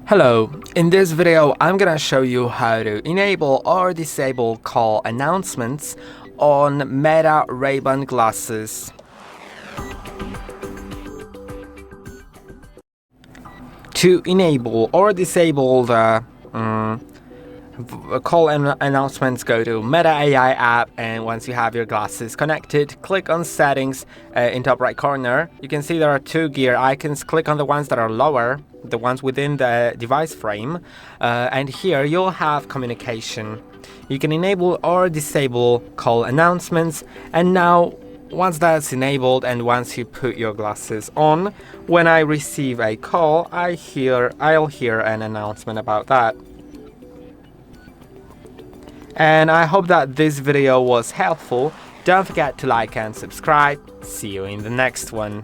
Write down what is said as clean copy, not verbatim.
Hello, in this video I'm gonna show you how to enable or disable call announcements on META Ray-Ban glasses. To enable or disable the call announcements, go to META AI app, and once you have your glasses connected, click on settings in top right corner. You can see there are two gear icons. Click on the ones that are lower, the ones within the device frame, and here you'll have communication. You can enable or disable call announcements, and now once that's enabled and once you put your glasses on, when I receive a call, I'll hear an announcement about that. And I hope that this video was helpful. Don't forget to like and subscribe. See you in the next one.